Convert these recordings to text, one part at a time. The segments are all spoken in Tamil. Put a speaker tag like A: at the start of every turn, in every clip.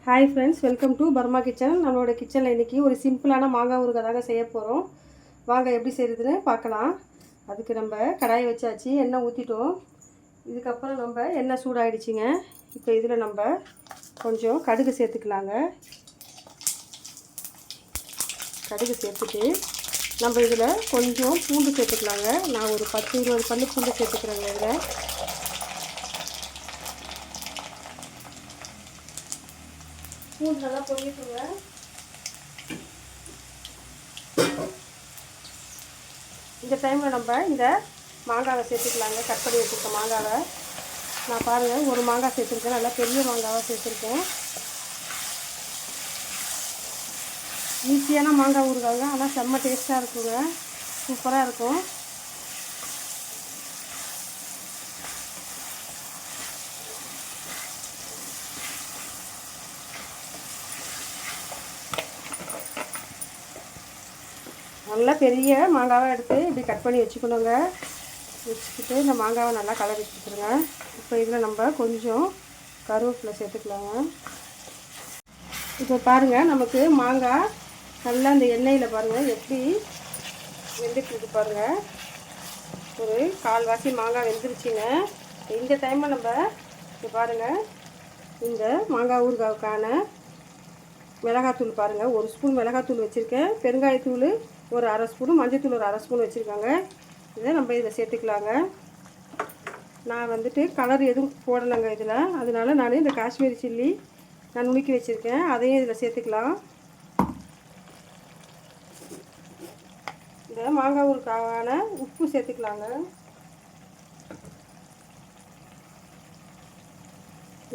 A: Hi friends, welcome to Burma kitchen. நம்மளோட கிச்சனில் இன்றைக்கி ஒரு சிம்பிளான மாங்காய் ஊறுகாய் தாங்க செய்ய போகிறோம். வாங்க எப்படி செய்கிறதுன்னு பார்க்கலாம். அதுக்கு நம்ம கடாயை வச்சாச்சு, எண்ணெய் ஊற்றிட்டோம். இதுக்கப்புறம் நம்ம எண்ணெய் சூடாகிடுச்சிங்க. இப்போ இதில் நம்ம கொஞ்சம் கடுகு சேர்த்துக்கலாங்க. கடுகு சேர்த்துட்டு நம்ம இதில் கொஞ்சம் பூண்டு சேர்த்துக்கலாங்க. நான் ஒரு 10-20 பல்லு பூண்டு சேர்த்துக்கிறேங்க. இதில் பூண்டு நல்லா பொரிட்டுங்க. இந்த டைமில் நம்ம இந்த மாங்காவை சேர்த்துக்கலாங்க. கட் பண்ணி வச்சுருக்க மாங்காவை நான் பாருங்கள் ஒரு மாங்காய் சேர்த்துருக்கேன். நல்லா பெரிய மாங்காவாக சேர்த்துருக்கேன். ஈஸியான மாங்காய் ஊறுகாங்க, ஆனால் செம்ம டேஸ்ட்டாக இருக்குங்க, சூப்பராக இருக்கும். நல்லா பெரிய மாங்காவை எடுத்து இப்படி கட் பண்ணி வச்சுக்கணுங்க. வச்சுக்கிட்டு இந்த மாங்காவை நல்லா கலரி வச்சுருங்க. இப்போ இதில் நம்ம கொஞ்சம் கருவேப்பிலை சேர்த்துக்கலாங்க. இப்போ பாருங்கள், நமக்கு மாங்காய் நல்லா இந்த எண்ணெயில் பாருங்கள் எப்படி வெந்துட்டு பாருங்கள். ஒரு கால்வாசி மாங்காய் வெந்துருச்சுங்க. இந்த டைமில் நம்ம இப்போ பாருங்கள், இந்த மாங்காய் ஊறுகாவுக்கான மிளகாத்தூள் பாருங்கள், ஒரு ஸ்பூன் மிளகாத்தூள் வச்சுருக்கேன். பெருங்காயத்தூள் ஒரு அரை ஸ்பூனு, மஞ்சத்தூள் ஒரு அரை ஸ்பூன் வச்சுருக்காங்க. இதை நம்ம இதில் சேர்த்துக்கலாங்க. நான் வந்துட்டு கலர் எதுவும் போடலைங்க இதில், அதனால நான் இந்த காஷ்மீரி சில்லி நான் நுணுக்கி வச்சுருக்கேன், அதையும் இதில் சேர்த்துக்கலாம். இந்த மாங்காய் ஊறுகாவான உப்பு சேர்த்துக்கலாங்க.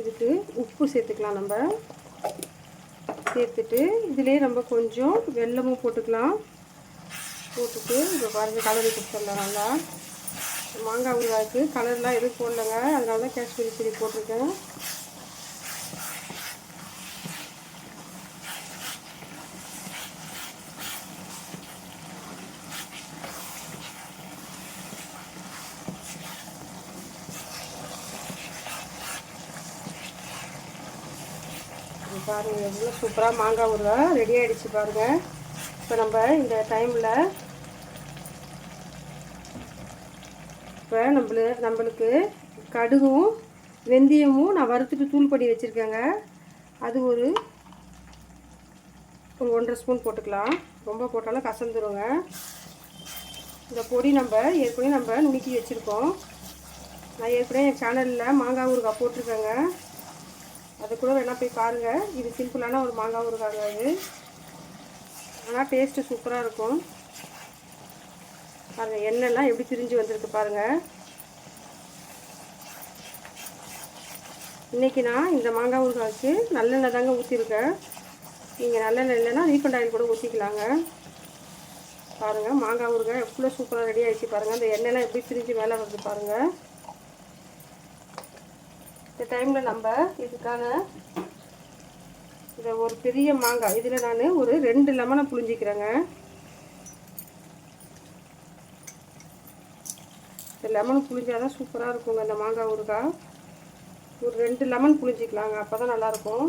A: இதுக்கு உப்பு சேர்த்துக்கலாம். நம்ம சேர்த்துட்டு இதிலே நம்ம கொஞ்சம் வெல்லமும் போட்டுக்கலாம். போட்டுட்டு இப்போ பாருங்கள் கலரி கொடுத்துடலாம். நல்லா மாங்காய் ஊறுகாய்க்கு கலர்லாம் எதுவும் போடலைங்க, அதனால தான் காஷ்மீரி சில்லி போட்டிருக்கேன். பாருங்கள் எவ்வளோ சூப்பராக மாங்காய் ஊறுகாய் ரெடி ஆகிடுச்சு பாருங்கள். இப்போ நம்ம இந்த டைமில் இப்போ நம்மளுக்கு கடுகும் வெந்தயமும் நான் வறுத்துட்டு தூள் பண்ணி வச்சுருக்கேங்க. அது ஒரு 1.5 ஸ்பூன் போட்டுக்கலாம். ரொம்ப போட்டாலும் கசந்துருங்க. இந்த பொடி நம்ம ஏற்கனவே நுணுக்கி வச்சுருக்கோம். நான் ஏற்கனவே என் சேனலில் மாங்காய் ஊறுகாய் போட்டிருக்கேங்க, அது கூட வேணால் போய் பாருங்கள். இது சிம்பிளான ஒரு மாங்காய் ஊறுகாய் அது, ஆனால் டேஸ்ட்டு சூப்பராக இருக்கும். பாருங்கள் எண்ணெய்லாம் எப்படி பிரிஞ்சு வந்திருக்கு பாருங்கள். இன்றைக்கி நான் இந்த மாங்காய் ஊறுகாய்க்கு நல்லெண்ணெய் தாங்க ஊற்றிருக்கேன். நீங்கள் நல்லெண்ணெய் இல்லைன்னா ரீஃபண்ட் ஆயில் கூட ஊற்றிக்கலாங்க. பாருங்கள் மாங்காய் ஊறுகாய் எவ்வளோ சூப்பராக ரெடி ஆகிடுச்சு பாருங்கள். அந்த எண்ணெய்லாம் எப்படி பிரிஞ்சு மேலே வருது பாருங்கள். இந்த டைமில் நம்ம இதுக்கான இந்த ஒரு பெரிய மாங்காய் இதில் நான் ஒரு 2 லெமனை புழிஞ்சிக்கிறேங்க. இந்த லெமன் புழிஞ்சால் தான் சூப்பராக இருக்குங்க இந்த மாங்காய் ஊறுகாய். ஒரு 2 லெமன் புழிஞ்சிக்கலாங்க, அப்போ தான் நல்லாயிருக்கும்.